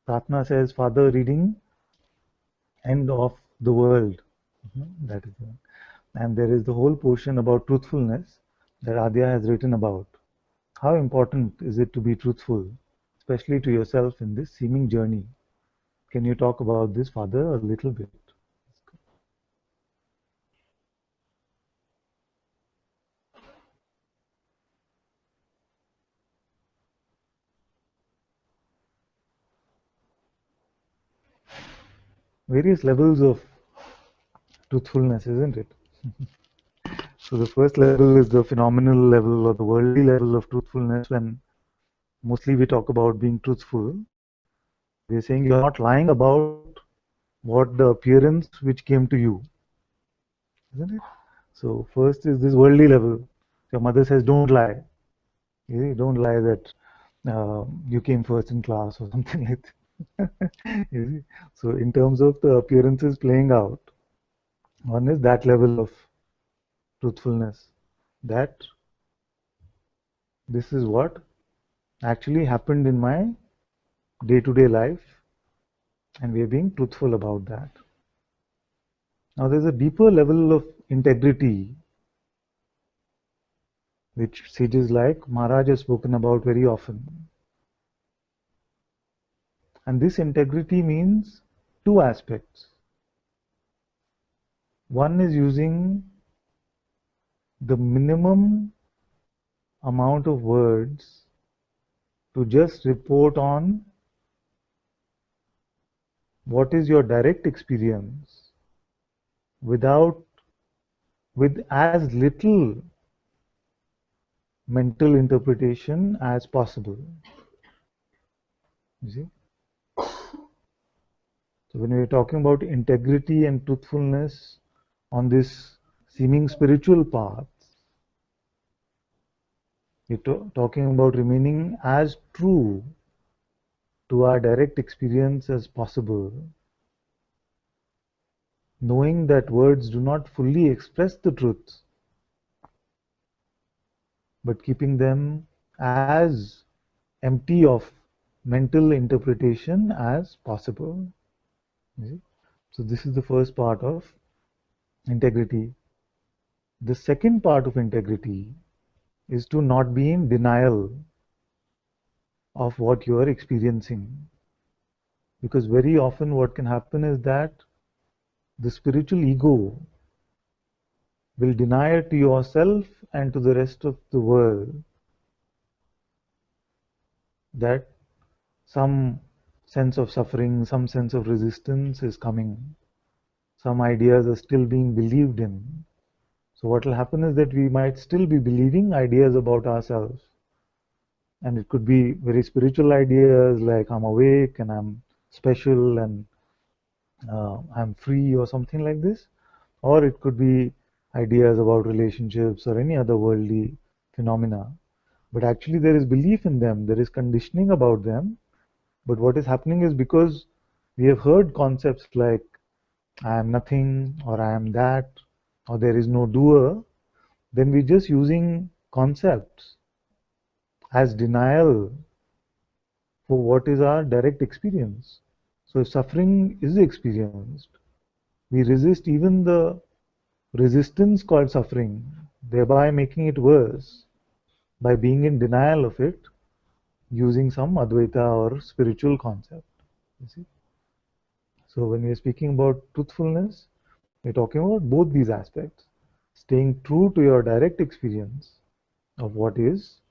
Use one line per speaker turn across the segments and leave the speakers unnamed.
Pratna says, Father, reading End of the World. That is the, and there is the whole portion about truthfulness that Adya has written about. How important is it to be truthful, especially to yourself in this seeming journey? Can you talk about this, Father, a little bit? Various levels of truthfulness, isn't it? So the first level is the phenomenal level or the worldly level of truthfulness. When mostly we talk about being truthful, we're saying you're not lying about what the appearance which came to you, isn't it? So first is this worldly level. Your mother says, don't lie. Don't lie that you came first in class or something like that. So in terms of the appearances playing out, one is that level of truthfulness, that this is what actually happened in my day-to-day life, and we are being truthful about that. Now there's a deeper level of integrity which sages like Maharaj has spoken about very often. And this integrity means two aspects. One is using the minimum amount of words to just report on what is your direct experience with as little mental interpretation as possible. You see? So when we are talking about integrity and truthfulness on this seeming spiritual path, we're talking about remaining as true to our direct experience as possible, knowing that words do not fully express the truth, but keeping them as empty of mental interpretation as possible. So this is the first part of integrity. The second part of integrity is to not be in denial of what you are experiencing. Because very often what can happen is that the spiritual ego will deny to yourself and to the rest of the world that some sense of suffering, some sense of resistance is coming. Some ideas are still being believed in. So what will happen is that we might still be believing ideas about ourselves. And it could be very spiritual ideas like I'm awake and I'm special and I'm free or something like this. Or it could be ideas about relationships or any other worldly phenomena. But actually there is belief in them, there is conditioning about them. But what is happening is because we have heard concepts like I am nothing or I am that or there is no doer, then we're just using concepts as denial for what is our direct experience. So if suffering is experienced, we resist even the resistance called suffering, thereby making it worse by being in denial of it using some Advaita or spiritual concept. You see? So when we are speaking about truthfulness, we're talking about both these aspects. Staying true to your direct experience of what is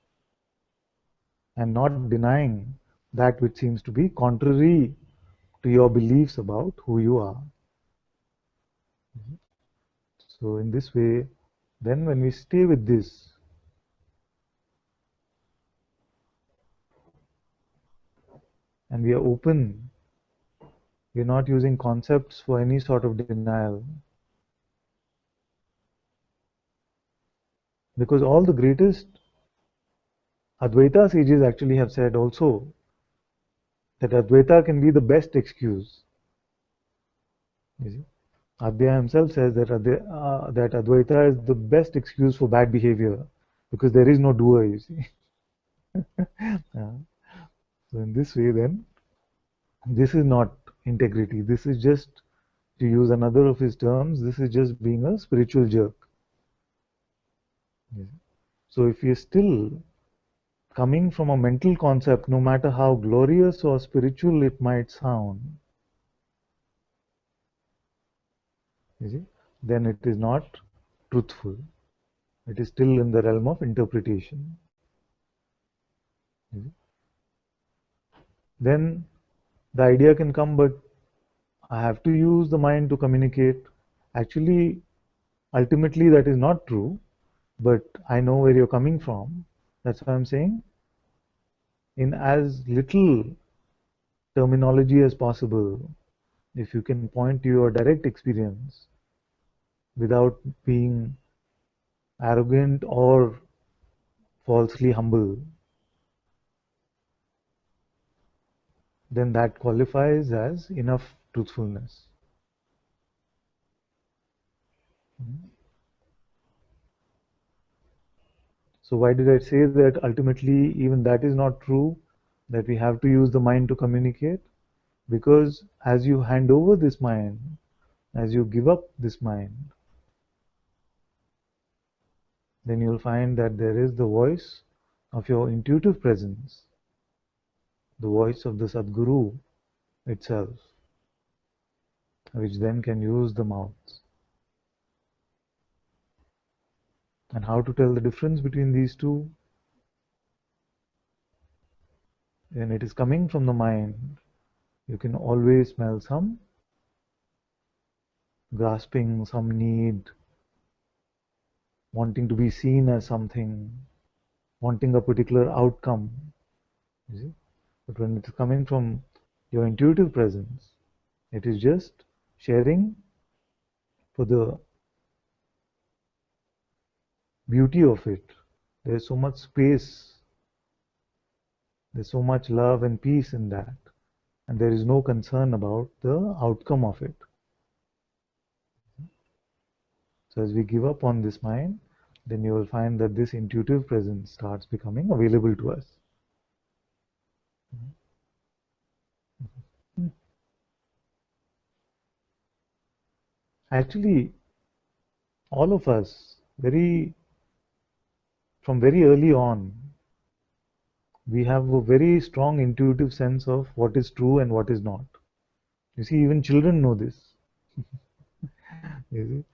and not denying that which seems to be contrary to your beliefs about who you are. So in this way, then when we stay with this, and we are open, we are not using concepts for any sort of denial. Because all the greatest Advaita sages actually have said also that Advaita can be the best excuse. You see? Adya himself says that that Advaita is the best excuse for bad behavior because there is no doer, you see. Yeah. So in this way then, This is not integrity. This is just, to use another of his terms, this is just being a spiritual jerk. So if you're still coming from a mental concept, no matter how glorious or spiritual it might sound, you see, then it is not truthful. It is still in the realm of interpretation. Then the idea can come, but I have to use the mind to communicate. Actually, ultimately, that is not true, but I know where you're coming from. That's why I'm saying, in as little terminology as possible, if you can point to your direct experience without being arrogant or falsely humble, then that qualifies as enough truthfulness. So why did I say that ultimately even that is not true, that we have to use the mind to communicate? Because as you hand over this mind, as you give up this mind, then you'll find that there is the voice of your intuitive presence, the voice of the Sadguru itself, which then can use the mouth. And how to tell the difference between these two? When it is coming from the mind, you can always smell some grasping, some need, wanting to be seen as something, wanting a particular outcome. You see? But when it is coming from your intuitive presence, it is just sharing for the beauty of it. There's so much space, there's so much love and peace in that, and there is no concern about the outcome of it. So as we give up on this mind, then you will find that this intuitive presence starts becoming available to us. Actually, all of us, from very early on, we have a very strong intuitive sense of what is true and what is not. You see, even children know this. You see,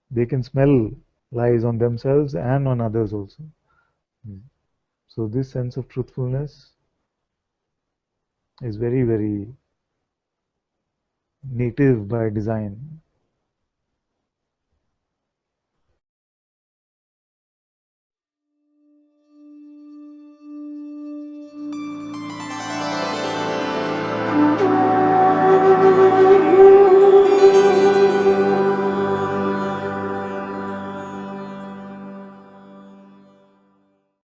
they can smell lies on themselves and on others also. So this sense of truthfulness is very, very native by design.